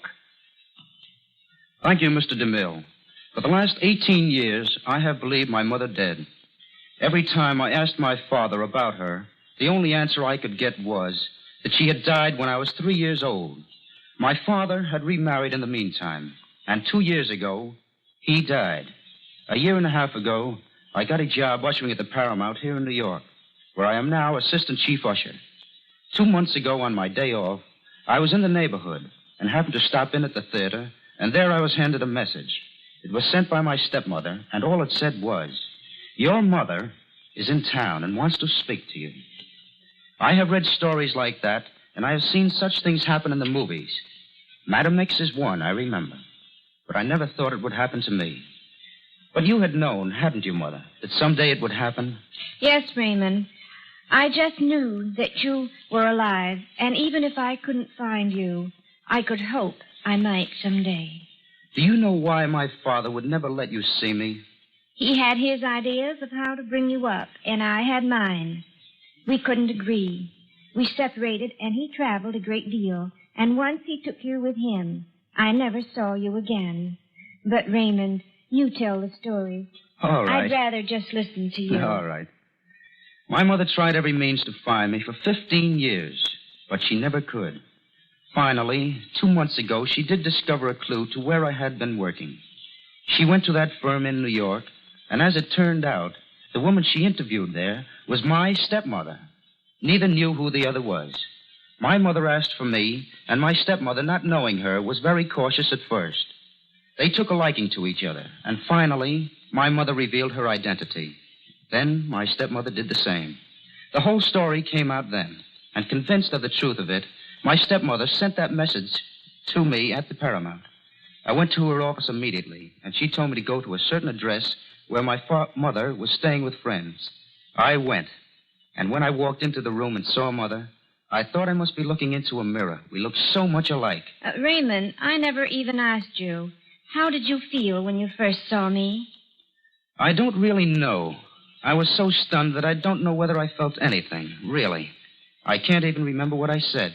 Thank you, Mr. DeMille. For the last 18 years, I have believed my mother dead. Every time I asked my father about her, the only answer I could get was that she had died when I was 3 years old. My father had remarried in the meantime, and 2 years ago, he died. A year and a half ago, I got a job ushering at the Paramount here in New York, where I am now assistant chief usher. 2 months ago, on my day off, I was in the neighborhood and happened to stop in at the theater, and there I was handed a message. It was sent by my stepmother, and all it said was, "Your mother is in town and wants to speak to you." I have read stories like that, and I have seen such things happen in the movies. Madame X is one, I remember. But I never thought it would happen to me. But you had known, hadn't you, Mother, that someday it would happen? Yes, Raymond. I just knew that you were alive, and even if I couldn't find you, I could hope I might someday. Do you know why my father would never let you see me? He had his ideas of how to bring you up, and I had mine. We couldn't agree. We separated, and he traveled a great deal, and once he took you with him. I never saw you again. But, Raymond, you tell the story. All right. I'd rather just listen to you. All right. My mother tried every means to find me for 15 years, but she never could. Finally, 2 months ago, she did discover a clue to where I had been working. She went to that firm in New York, and as it turned out, the woman she interviewed there was my stepmother. Neither knew who the other was. My mother asked for me, and my stepmother, not knowing her, was very cautious at first. They took a liking to each other, and finally, my mother revealed her identity. Then my stepmother did the same. The whole story came out then, and convinced of the truth of it, my stepmother sent that message to me at the Paramount. I went to her office immediately, and she told me to go to a certain address where my mother was staying with friends. I went, and when I walked into the room and saw Mother, I thought I must be looking into a mirror. We looked so much alike. Raymond, I never even asked you. How did you feel when you first saw me? I don't really know. I was so stunned that I don't know whether I felt anything, really. I can't even remember what I said.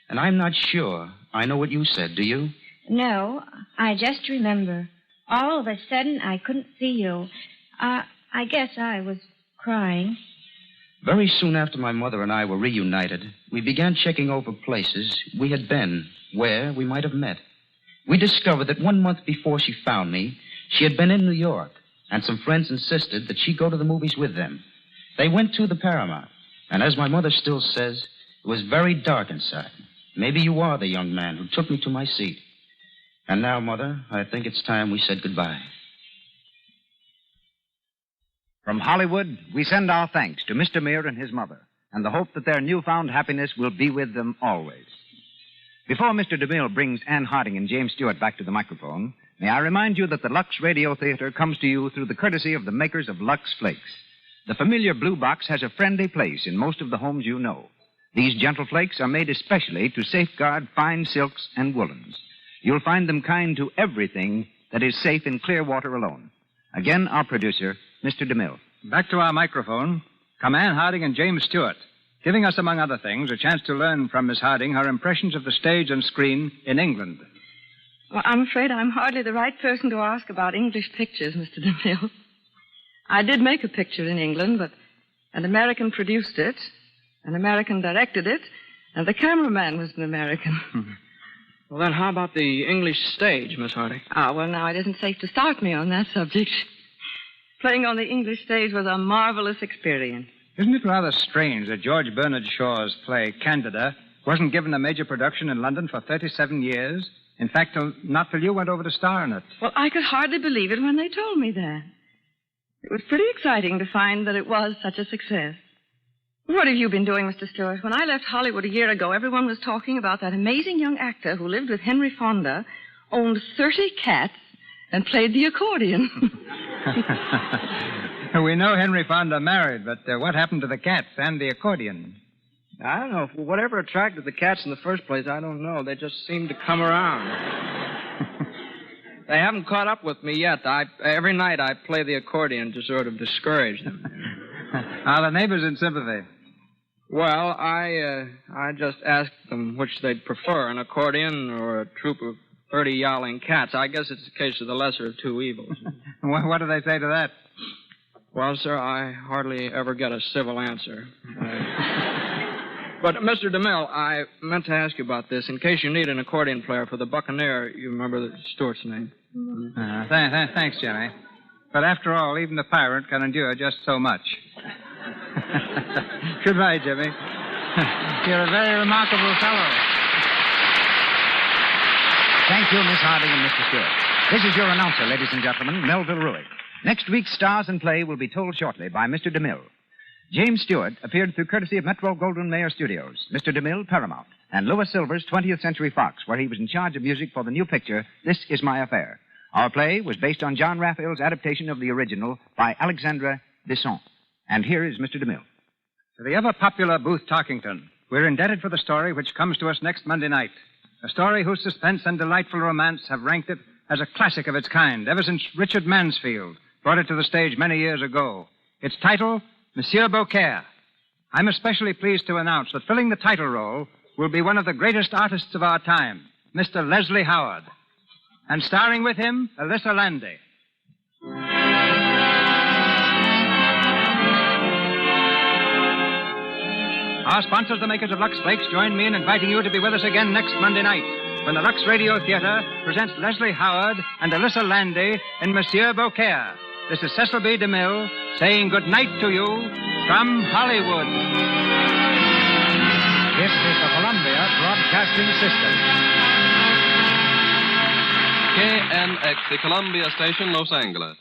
And I'm not sure I know what you said, do you? No, I just remember. All of a sudden, I couldn't see you. I guess I was crying. Very soon after my mother and I were reunited, we began checking over places we had been, where we might have met. We discovered that 1 month before she found me, she had been in New York, and some friends insisted that she go to the movies with them. They went to the Paramount, and as my mother still says, it was very dark inside. Maybe you are the young man who took me to my seat. And now, Mother, I think it's time we said goodbye. From Hollywood, we send our thanks to Mr. Meir and his mother, and the hope that their newfound happiness will be with them always. Before Mr. DeMille brings Anne Harding and James Stewart back to the microphone, may I remind you that the Lux Radio Theatre comes to you through the courtesy of the makers of Lux Flakes. The familiar blue box has a friendly place in most of the homes you know. These gentle flakes are made especially to safeguard fine silks and woolens. You'll find them kind to everything that is safe in clear water alone. Again, our producer, Mr. DeMille. Back to our microphone. Come Anne Harding and James Stewart, giving us, among other things, a chance to learn from Miss Harding her impressions of the stage and screen in England. Well, I'm afraid I'm hardly the right person to ask about English pictures, Mr. DeMille. I did make a picture in England, but an American produced it, an American directed it, and the cameraman was an American. Well, then how about the English stage, Miss Harding? Well, now, it isn't safe to start me on that subject. Playing on the English stage was a marvelous experience. Isn't it rather strange that George Bernard Shaw's play, Candida, wasn't given a major production in London for 37 years? In fact, not till you went over to star in it. Well, I could hardly believe it when they told me that. It was pretty exciting to find that it was such a success. What have you been doing, Mr. Stewart? When I left Hollywood a year ago, everyone was talking about that amazing young actor who lived with Henry Fonda, owned 30 cats, and played the accordion. We know Henry Fonda married, but what happened to the cats and the accordion? I don't know. Whatever attracted the cats in the first place, I don't know. They just seemed to come around. They haven't caught up with me yet. Every night I play the accordion to sort of discourage them. Are the neighbors in sympathy? Well, I just asked them which they'd prefer, an accordion or a troop of 30 yowling cats. I guess it's a case of the lesser of two evils. What do they say to that? Well, sir, I hardly ever get a civil answer. But, Mr. DeMille, I meant to ask you about this. In case you need an accordion player for the Buccaneer, you remember Stewart's name. Thanks, Jimmy. But after all, even the pirate can endure just so much. Goodbye, Jimmy. You're a very remarkable fellow. Thank you, Miss Harding and Mr. Stewart. This is your announcer, ladies and gentlemen, Melville Ruick. Next week's Stars in Play will be told shortly by Mr. DeMille. James Stewart appeared through courtesy of Metro-Goldwyn-Mayer Studios, Mr. DeMille, Paramount, and Louis Silver's 20th Century Fox, where he was in charge of music for the new picture, This Is My Affair. Our play was based on John Raphael's adaptation of the original by Alexandre Besson. And here is Mr. DeMille. To the ever-popular Booth Tarkington, we're indebted for the story which comes to us next Monday night. A story whose suspense and delightful romance have ranked it as a classic of its kind ever since Richard Mansfield brought it to the stage many years ago. Its title, Monsieur Beaucaire. I'm especially pleased to announce that filling the title role will be one of the greatest artists of our time, Mr. Leslie Howard. And starring with him, Alyssa Landy. Our sponsors, the makers of Lux Flakes, join me in inviting you to be with us again next Monday night when the Lux Radio Theatre presents Leslie Howard and Alyssa Landy in Monsieur Beaucaire. This is Cecil B. DeMille saying good night to you from Hollywood. This is the Columbia Broadcasting System. KNX, the Columbia Station, Los Angeles.